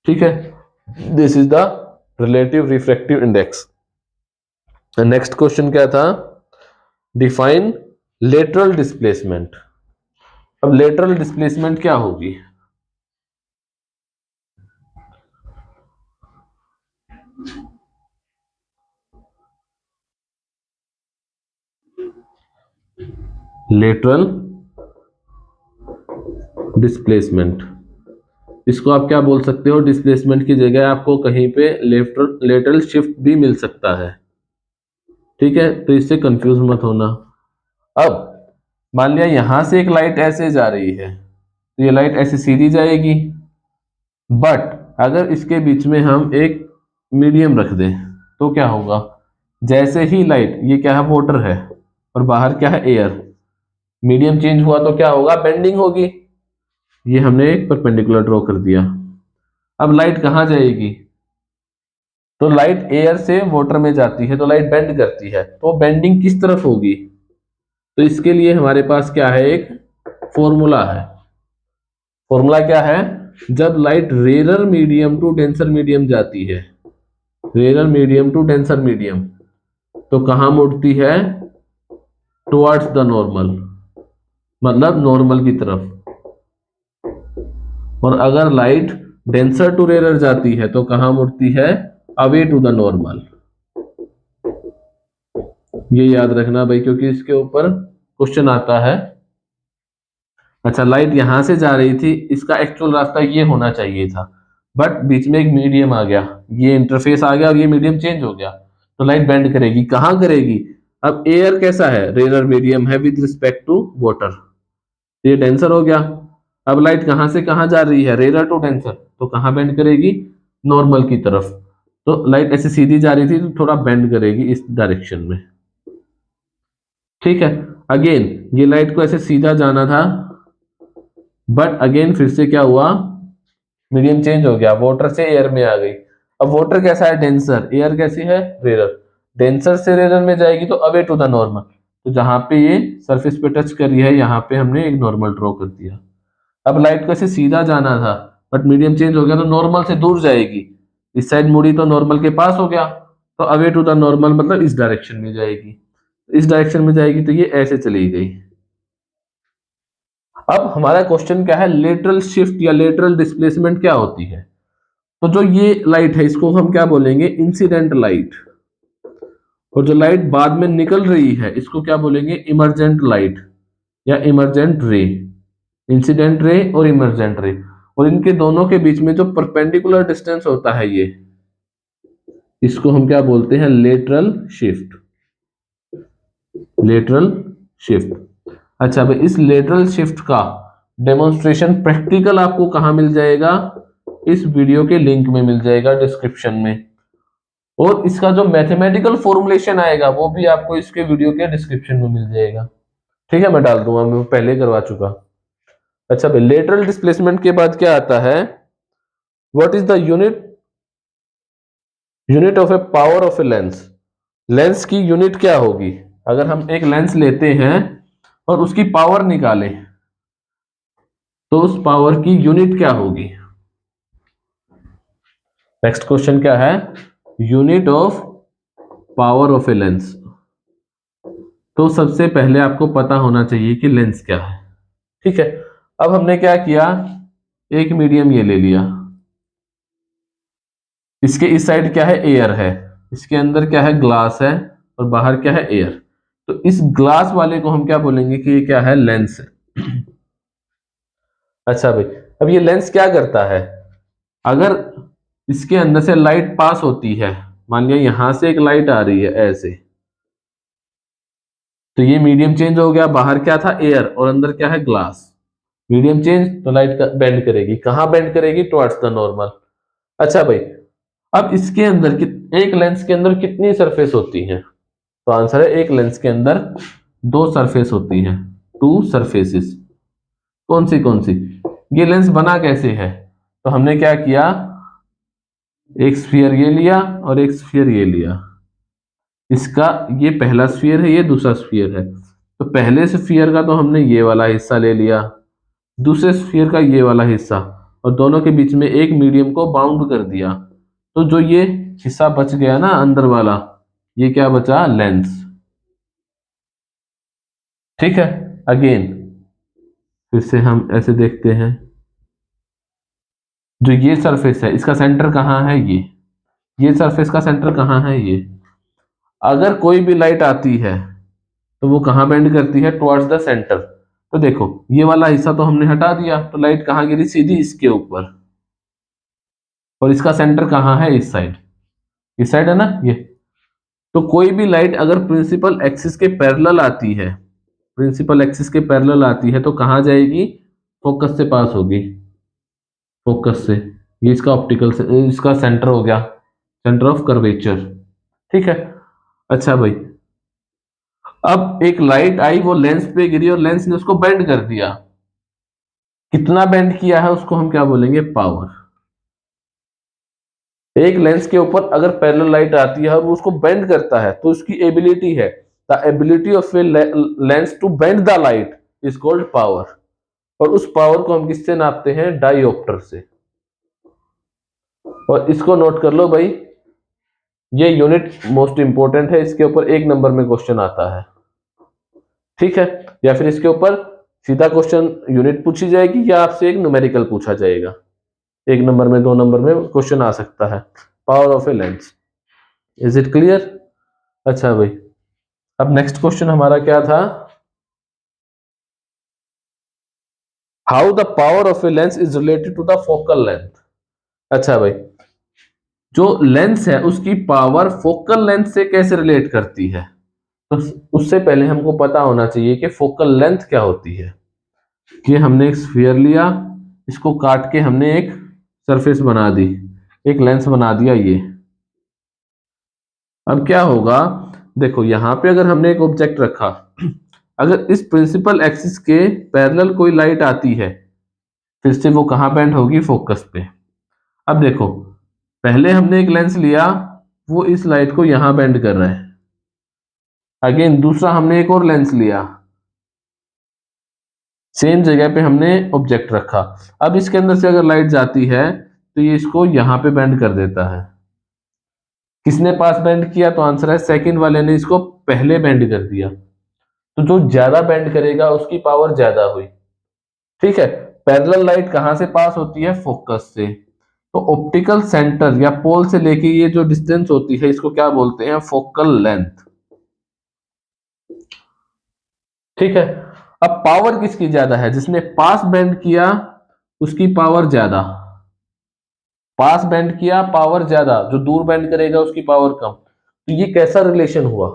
ठीक है। This is the relative refractive index. Next question क्या था? Define lateral displacement. अब लेटरल डिस्प्लेसमेंट क्या होगी? लेटरल डिस्प्लेसमेंट, इसको आप क्या बोल सकते हो? डिस्प्लेसमेंट की जगह आपको कहीं पे लेटरल शिफ्ट भी मिल सकता है, ठीक है। तो इससे कंफ्यूज मत होना। अब मान लिया यहां से एक लाइट ऐसे जा रही है, तो ये लाइट ऐसे सीधी जाएगी, बट अगर इसके बीच में हम एक मीडियम रख दें तो क्या होगा? जैसे ही लाइट, ये क्या है? वाटर है, और बाहर क्या है? एयर। मीडियम चेंज हुआ तो क्या होगा? बेंडिंग होगी। ये हमने एक परपेंडिकुलर ड्रॉ कर दिया। अब लाइट कहाँ जाएगी? तो लाइट एयर से वाटर में जाती है तो लाइट बेंड करती है, तो बेंडिंग किस तरफ होगी? तो इसके लिए हमारे पास क्या है? एक फॉर्मूला है। फॉर्मूला क्या है? जब light rarer medium to denser medium जाती है, rarer medium to denser medium, तो कहां मुड़ती है? टुवर्ड्स द नॉर्मल, मतलब नॉर्मल की तरफ। और अगर लाइट डेंसर टू रेयर जाती है तो कहां मुड़ती है? Away to the normal. ये याद रखना भाई, क्योंकि इसके ऊपर क्वेश्चन आता है। अच्छा, लाइट यहां से जा रही थी, इसका एक्चुअल रास्ता ये होना चाहिए था, बट बीच में एक मीडियम आ गया, ये इंटरफेस आ गया और ये मीडियम चेंज हो गया, तो लाइट बेंड करेगी। कहां करेगी? अब एयर कैसा है? रेयर मीडियम है विद रिस्पेक्ट टू वाटर, ये डेंसर हो गया। अब लाइट कहां से कहां जा रही है? रेयर टू डेंसर, तो कहां बेंड करेगी? नॉर्मल की तरफ। तो लाइट ऐसे सीधी जा रही थी तो थोड़ा बेंड करेगी इस डायरेक्शन में। ठीक है, अगेन ये लाइट को ऐसे सीधा जाना था, बट अगेन फिर से क्या हुआ? मीडियम चेंज हो गया, वाटर से एयर में आ गई। अब वाटर कैसा है? डेंसर। एयर कैसी है? रेयर। डेंसर से रेयर में जाएगी तो अवे टू द नॉर्मल, तो जहां पे ये सरफेस पे टच करी है यहाँ पे हमने एक नॉर्मल ड्रॉ कर दिया। अब लाइट को ऐसे सीधा जाना था, बट मीडियम चेंज हो गया तो नॉर्मल से दूर जाएगी, इस साइड मुड़ी तो नॉर्मल के पास हो गया, तो अवे टू द नॉर्मल मतलब इस डायरेक्शन में जाएगी। इस डायरेक्शन में जाएगी तो ये ऐसे चली गई। अब हमारा क्वेश्चन क्या है? लेटरल शिफ्ट या लेटरल डिस्प्लेसमेंट क्या होती है? तो जो ये लाइट है इसको हम क्या बोलेंगे? Incident light. और जो लाइट बाद में निकल रही है इसको क्या बोलेंगे? इमर्जेंट लाइट या इमर्जेंट रे। इंसिडेंट रे और इमर्जेंट रे, और इनके दोनों के बीच में जो परपेंडिकुलर डिस्टेंस होता है ये, इसको हम क्या बोलते हैं? Lateral shift. Lateral shift. अच्छा भाई, इस लेटरल शिफ्ट का डेमोन्स्ट्रेशन प्रैक्टिकल आपको कहां मिल जाएगा? इस वीडियो के लिंक में मिल जाएगा, डिस्क्रिप्शन में। और इसका जो मैथमेटिकल फॉर्मुलेशन आएगा वो भी आपको इसके वीडियो के डिस्क्रिप्शन में मिल जाएगा। ठीक है, मैं डाल दूंगा, मैं पहले करवा चुका। अच्छा भाई, लेटरल डिस्प्लेसमेंट के बाद क्या आता है? What is the unit of A power of a lens? Lens की यूनिट क्या होगी? अगर हम एक लेंस लेते हैं और उसकी पावर निकालें तो उस पावर की यूनिट क्या होगी? नेक्स्ट क्वेश्चन क्या है? Unit of power of a lens. तो सबसे पहले आपको पता होना चाहिए कि लेंस क्या है। ठीक है, अब हमने क्या किया? एक मीडियम ये ले लिया, इसके इस साइड क्या है? एयर है, इसके अंदर क्या है? ग्लास है, और बाहर क्या है? एयर। तो इस ग्लास वाले को हम क्या बोलेंगे कि ये क्या है? लेंस है। अच्छा भाई, अब ये लेंस क्या करता है? अगर इसके अंदर से लाइट पास होती है, मान लिया यहां से एक लाइट आ रही है ऐसे, तो ये मीडियम चेंज हो गया, बाहर क्या था? एयर, और अंदर क्या है? ग्लास। मीडियम चेंज तो लाइट का बेंड करेगी, कहां बेंड करेगी? Towards the normal. अच्छा भाई, अब इसके अंदर एक लेंस के अंदर कितनी सरफेस होती है? तो आंसर है, एक लेंस के अंदर दो सरफेस होती हैं, टू सरफेसेस। कौन सी? ये लेंस बना कैसे है? तो हमने क्या किया? एक स्फीयर ये लिया और एक स्फीयर ये लिया, इसका ये पहला स्फीयर है, ये दूसरा स्फीयर है। तो पहले स्फीयर का तो हमने ये वाला हिस्सा ले लिया, दूसरे स्फीयर का ये वाला हिस्सा, और दोनों के बीच में एक मीडियम को बाउंड कर दिया। तो जो ये हिस्सा बच गया ना अंदर वाला, ये क्या बचा? लेंस। ठीक है, अगेन फिर से हम ऐसे देखते हैं, जो ये सरफेस है इसका सेंटर कहाँ है? ये सरफेस का सेंटर कहाँ है? ये। अगर कोई भी लाइट आती है तो वो कहाँ बेंड करती है? Towards the centre. तो देखो, ये वाला हिस्सा तो हमने हटा दिया, तो लाइट कहाँ गिरी? सीधी इसके ऊपर। और इसका सेंटर कहाँ है? इस साइड। इस साइड है ना ये। तो कोई भी लाइट अगर प्रिंसिपल एक्सिस के पैरेलल आती है, प्रिंसिपल एक्सिस के पैरेलल आती है तो कहाँ जाएगी? फोकस से पास होगी, फोकस से। ये इसका ऑप्टिकल से, इसका सेंटर हो गया, सेंटर ऑफ कर्वेचर। ठीक है। अच्छा भाई, अब एक लाइट आई, वो लेंस पे गिरी और लेंस ने उसको बेंड कर दिया। कितना बेंड किया है उसको हम क्या बोलेंगे? पावर। एक लेंस के ऊपर अगर पैरेलल लाइट आती है और वो उसको बेंड करता है तो उसकी एबिलिटी है, the ability of a lens to bend the light is called power. और उस पावर को हम किससे नापते हैं? डायोप्टर से। और इसको नोट कर लो भाई, ये यूनिट मोस्ट इंपॉर्टेंट है, इसके ऊपर 1 नंबर में क्वेश्चन आता है, ठीक है। या फिर इसके ऊपर सीधा क्वेश्चन यूनिट पूछी जाएगी या आपसे एक न्यूमेरिकल पूछा जाएगा, 1 नंबर में 2 नंबर में क्वेश्चन आ सकता है। Power of a lens, is it clear? अच्छा भाई, अब नेक्स्ट क्वेश्चन हमारा क्या था, how the power of a lens is related to the focal length. अच्छा भाई, जो लेंस है उसकी पावर फोकल लेंथ से कैसे रिलेट करती है, तो उससे पहले हमको पता होना चाहिए कि फोकल लेंथ क्या होती है। ये हमने एक स्फीयर लिया, इसको काट के हमने एक सरफेस बना दी, एक लेंस बना दिया ये। अब क्या होगा, देखो यहां पे अगर हमने एक ऑब्जेक्ट रखा, अगर इस प्रिंसिपल एक्सिस के पैरेलल कोई लाइट आती है, फिर से वो कहां बेंड होगी, फोकस पे। अब देखो, पहले हमने एक लेंस लिया, वो इस लाइट को यहां बेंड कर रहा है। अगेन दूसरा हमने एक और लेंस लिया, सेम जगह पे हमने ऑब्जेक्ट रखा। अब इसके अंदर से अगर लाइट जाती है तो ये इसको यहां पे बेंड कर देता है। किसने पास बेंड किया, तो आंसर है सेकंड वाले ने इसको पहले बेंड कर दिया। तो जो ज्यादा बेंड करेगा उसकी पावर ज्यादा हुई, ठीक है। पैरेलल लाइट कहां से पास होती है, फोकस से। तो ऑप्टिकल सेंटर या पोल से लेके ये जो डिस्टेंस होती है इसको क्या बोलते हैं, फोकल लेंथ, ठीक है। अब पावर किसकी ज्यादा है, जिसने पास बेंड किया उसकी पावर ज्यादा, पास बेंड किया पावर ज्यादा, जो दूर बेंड करेगा उसकी पावर कम। तो ये कैसा रिलेशन हुआ,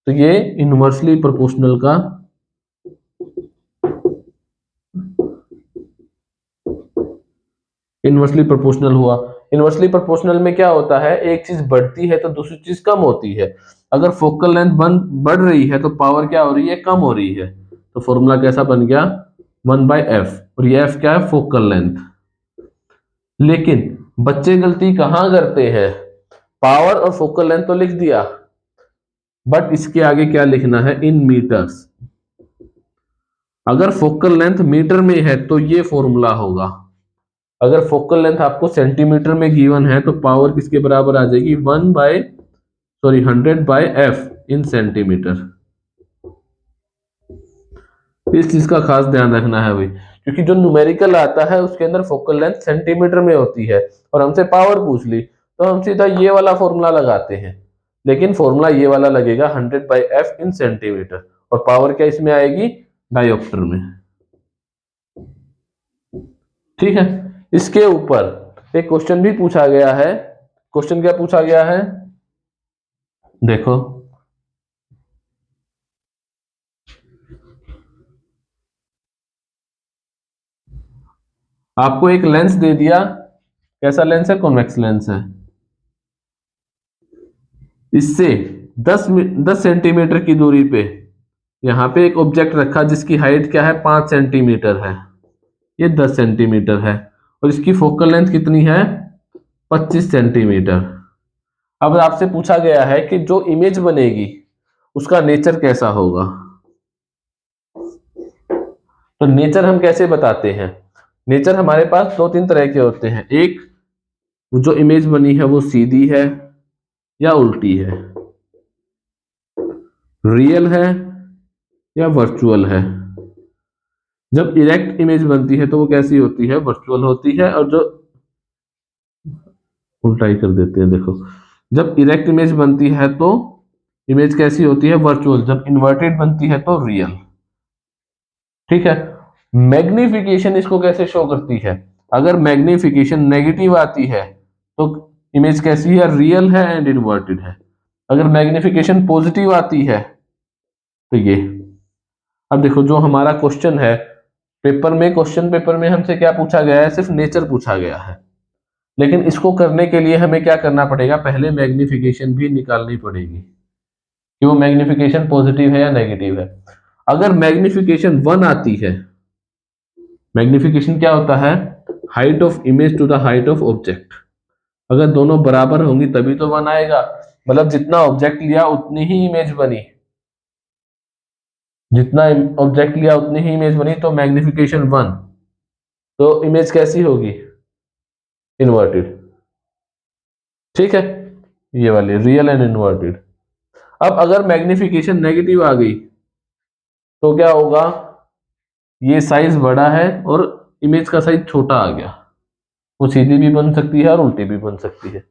तो ये इनवर्सली प्रोपोर्शनल का इनवर्सली प्रोपोर्शनल हुआ। इनवर्सली प्रोपोर्शनल में क्या होता है, एक चीज बढ़ती है तो दूसरी चीज कम होती है। अगर फोकल लेंथ बढ़ रही है तो पावर क्या हो रही है, कम हो रही है। तो फॉर्मूला कैसा बन गया, 1/f, और ये f क्या है, फोकल लेंथ। लेकिन बच्चे गलती कहां करते हैं, पावर और फोकल लेंथ तो लिख दिया, बट इसके आगे क्या लिखना है, इन मीटर्स। अगर फोकल लेंथ मीटर में है तो ये फॉर्मूला होगा, अगर फोकल लेंथ आपको सेंटीमीटर में गिवन है तो पावर किसके बराबर आ जाएगी, 100/f इन सेंटीमीटर। इस चीज का खास ध्यान रखना है भाई, क्योंकि जो न्यूमेरिकल आता है उसके अंदर फोकल लेंथ सेंटीमीटर में होती है, और हमसे पावर पूछ ली तो हम सीधा ये वाला फॉर्मूला लगाते हैं। लेकिन फॉर्मूला ये वाला लगेगा 100/f इन सेंटीमीटर, और पावर क्या इसमें आएगी, डायोप्टर में, ठीक है। इसके ऊपर एक क्वेश्चन भी पूछा गया है, क्वेश्चन क्या पूछा गया है, देखो, आपको एक लेंस दे दिया, कैसा लेंस है, कॉन्वेक्स लेंस है। इससे 10 सेंटीमीटर की दूरी पे यहां पे एक ऑब्जेक्ट रखा जिसकी हाइट क्या है, 5 सेंटीमीटर है, ये 10 सेंटीमीटर है, और इसकी फोकल लेंथ कितनी है, 25 सेंटीमीटर। अब आपसे पूछा गया है कि जो इमेज बनेगी उसका नेचर कैसा होगा। तो नेचर हम कैसे बताते हैं, नेचर हमारे पास 2-3 तरह के होते हैं, एक जो इमेज बनी है वो सीधी है या उल्टी है, रियल है या वर्चुअल है। जब इरेक्ट इमेज बनती है तो वो कैसी होती है, वर्चुअल होती है, और जो उल्टा ही कर देते हैं, देखो, जब इरेक्ट इमेज बनती है तो इमेज कैसी होती है, वर्चुअल, जब इन्वर्टेड बनती है तो रियल, ठीक है। मैग्निफिकेशन इसको कैसे शो करती है, अगर मैग्निफिकेशन नेगेटिव आती है तो इमेज कैसी है, रियल है एंड इन्वर्टेड है। अगर मैग्निफिकेशन पॉजिटिव आती है तो ये। अब देखो जो हमारा क्वेश्चन है, पेपर में, क्वेश्चन पेपर में हमसे क्या पूछा गया है, सिर्फ नेचर पूछा गया है। लेकिन इसको करने के लिए हमें क्या करना पड़ेगा, पहले मैग्निफिकेशन भी निकालनी पड़ेगी कि वो मैग्निफिकेशन पॉजिटिव है या नेगेटिव है। अगर मैग्निफिकेशन 1 आती है, मैग्निफिकेशन क्या होता है, height of image to the height of object, अगर दोनों बराबर होंगी तभी तो 1 आएगा, मतलब जितना ऑब्जेक्ट लिया उतनी ही इमेज बनी, जितना ऑब्जेक्ट लिया उतनी ही इमेज बनी, तो मैग्निफिकेशन 1, तो इमेज कैसी होगी, इन्वर्टेड, ठीक है। ये वाली रियल एंड इन्वर्टेड। अब अगर मैग्निफिकेशन नेगेटिव आ गई तो क्या होगा, ये साइज बड़ा है और इमेज का साइज छोटा आ गया। वो सीधी भी बन सकती है और उल्टी भी बन सकती है।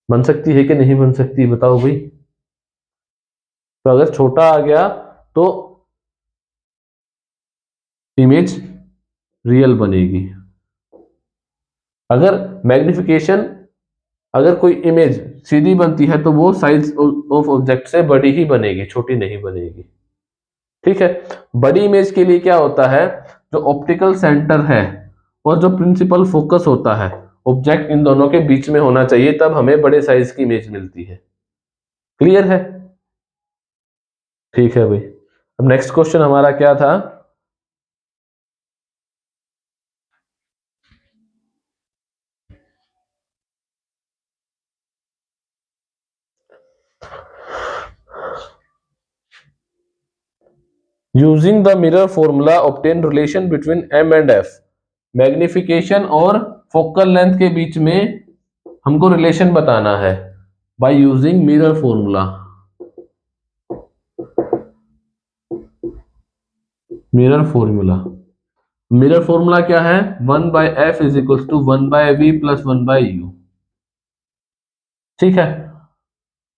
बन सकती है कि नहीं बन सकती, बताओ भाई। तो अगर छोटा आ गया तो इमेज रियल बनेगी। अगर मैग्निफिकेशन, अगर कोई इमेज सीधी बनती है तो वो साइज ऑफ ऑब्जेक्ट से बड़ी ही बनेगी, छोटी नहीं बनेगी। ठीक है। बड़ी इमेज के लिए क्या होता है, जो ऑप्टिकल सेंटर है और जो प्रिंसिपल फोकस होता है ऑब्जेक्ट, इन दोनों के बीच में होना चाहिए, तब हमें बड़े साइज की इमेज मिलती है। क्लियर है? ठीक है भाई। अब नेक्स्ट क्वेश्चन हमारा क्या था, using the mirror formula obtain relation between M and F. Magnification और फोकल लेंथ के बीच में हमको रिलेशन बताना है by using mirror formula. Mirror formula, mirror formula क्या है, 1/f is equal to 1/v plus 1/u। ठीक है।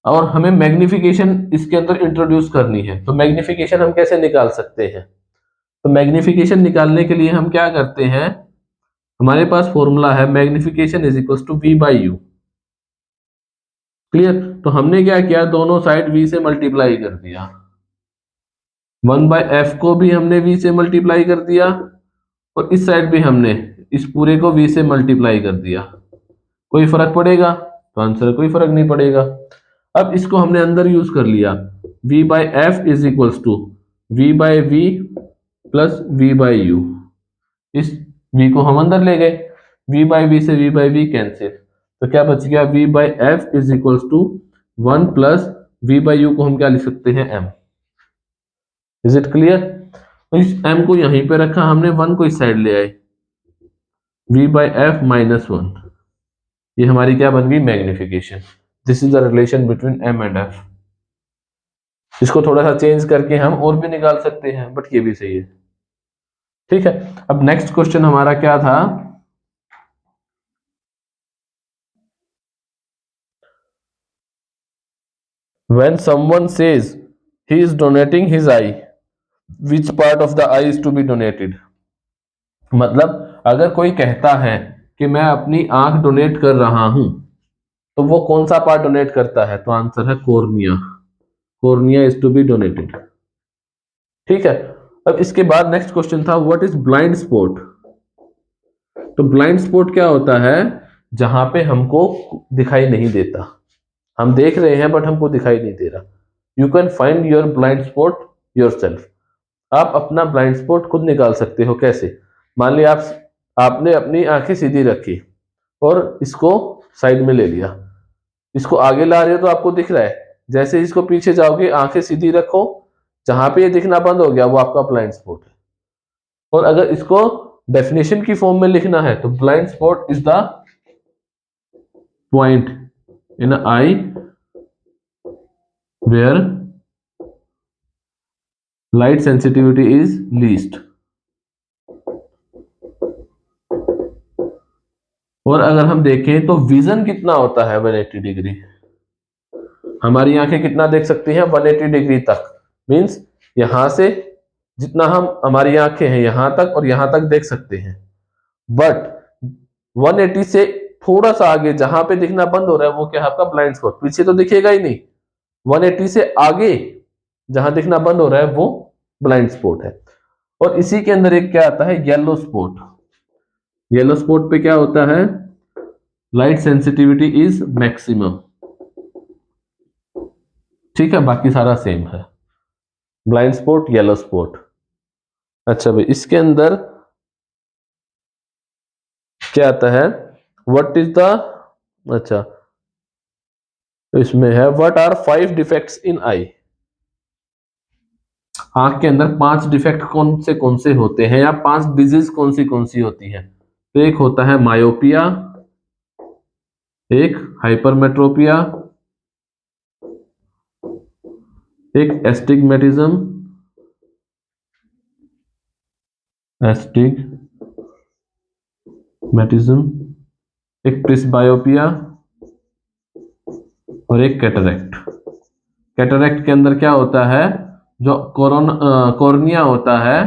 और हमें मैग्निफिकेशन इसके अंदर इंट्रोड्यूस करनी है, तो मैग्निफिकेशन हम कैसे निकाल सकते हैं, तो मैग्निफिकेशन निकालने के लिए हम क्या करते हैं, हमारे पास फॉर्मूला है magnification is equal to v/u। Clear? तो हमने क्या किया, दोनों साइड v से मल्टीप्लाई कर दिया। 1/f को भी हमने v से मल्टीप्लाई कर दिया और इस साइड भी हमने इस पूरे को v से मल्टीप्लाई कर दिया। कोई फर्क पड़ेगा? तो आंसर कोई फर्क नहीं पड़ेगा। अब इसको हमने अंदर यूज कर लिया, v/f is equals to v/v plus v/u। इस v को हम अंदर ले गए, v/v से v/v कैंसिल, तो क्या बच गया, v/f is equals to 1 plus v/u को हम क्या लिख सकते हैं, m। Is it clear? तो इस m को यहीं पे रखा हमने, 1 को इस साइड ले आए, v/f माइनस 1। ये हमारी क्या बन गई, magnification. This is the relation between m and f। इसको थोड़ा सा चेंज करके हम और भी निकाल सकते हैं, बट ये भी सही है। ठीक है। अब नेक्स्ट क्वेश्चन हमारा क्या था, when someone says he is donating his eye, which part of the eye is to be donated। मतलब अगर कोई कहता है कि मैं अपनी आंख डोनेट कर रहा हूं, तो वो कौन सा पार्ट डोनेट करता है, तो आंसर है cornea. Cornea is to be donated. ठीक है। अब इसके बाद नेक्स्ट क्वेश्चन था, व्हाट इज ब्लाइंड स्पॉट। तो ब्लाइंड स्पॉट क्या होता है, जहां पे हमको दिखाई नहीं देता, हम देख रहे हैं बट हमको दिखाई नहीं दे रहा। You can find your blind spot yourself. आप अपना ब्लाइंड स्पॉट खुद निकाल सकते हो। कैसे? मान लिया आपने अपनी आंखें सीधी रखी और इसको साइड में ले लिया, इसको आगे ला रहे हो तो आपको दिख रहा है, जैसे इसको पीछे जाओगे आंखें सीधी रखो, जहां पे ये दिखना बंद हो गया वो आपका ब्लाइंड स्पॉट है। और अगर इसको डेफिनेशन की फॉर्म में लिखना है तो blind spot is the point in eye where light sensitivity is least. और अगर हम देखें तो विजन कितना होता है, 180 डिग्री। हमारी आंखें कितना देख सकती हैं, 180 डिग्री तक। मींस यहां से जितना हम, हमारी आंखें हैं यहां तक और यहां तक देख सकते हैं, बट 180 से थोड़ा सा आगे जहां पे दिखना बंद हो रहा है वो क्या है, आपका ब्लाइंड स्पॉट। पीछे तो दिखेगा ही नहीं, 180 से आगे जहां दिखना बंद हो रहा है वो ब्लाइंड स्पॉट है। और इसी के अंदर एक क्या आता है, येलो स्पॉट। येलो स्पॉट पे क्या होता है, लाइट सेंसिटिविटी इज मैक्सिमम। ठीक है, बाकी सारा सेम है, ब्लाइंड स्पॉट, येलो स्पॉट। अच्छा भाई, इसके अंदर क्या आता है, व्हाट इज द, अच्छा इसमें है, व्हाट आर 5 डिफेक्ट्स इन आई। आंख के अंदर 5 डिफेक्ट कौन से होते हैं, या 5 डिजीज कौन सी होती है। तो एक होता है मायोपिया, एक हाइपरमेट्रोपिया, एक एस्टिग्मेटिज्म, एक प्रिस्बायोपिया और एक कैटरेक्ट। कैटरेक्ट के अंदर क्या होता है, जो कॉर्निया होता है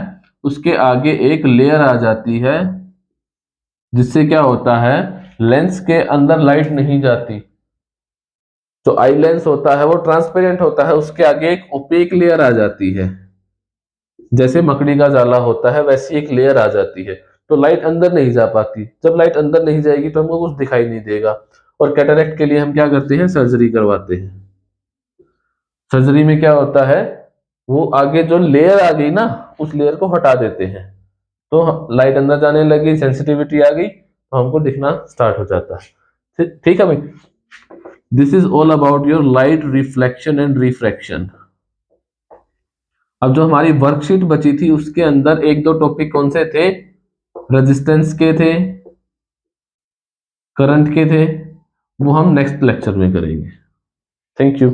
उसके आगे एक लेयर आ जाती है, जिससे क्या होता है, लेंस के अंदर लाइट नहीं जाती। जो आई लेंस होता है वो ट्रांसपेरेंट होता है, उसके आगे एक ओपेक लेयर आ जाती है, जैसे मकड़ी का जाला होता है वैसी एक लेयर आ जाती है, तो लाइट अंदर नहीं जा पाती। जब लाइट अंदर नहीं जाएगी तो हमको कुछ दिखाई नहीं देगा। और कैटरेक्ट के लिए हम क्या करते हैं, सर्जरी करवाते हैं। सर्जरी में क्या होता है, वो आगे जो लेयर आ गई ना, उस लेयर को हटा देते हैं, तो लाइट अंदर जाने लगी, सेंसिटिविटी आ गई, तो हमको दिखना स्टार्ट हो जाता है। ठीक है भाई, this is all about your light reflection and refraction. अब जो हमारी वर्कशीट बची थी उसके अंदर एक दो टॉपिक कौन से थे, रेजिस्टेंस के थे, करंट के थे, वो हम नेक्स्ट लेक्चर में करेंगे। Thank you.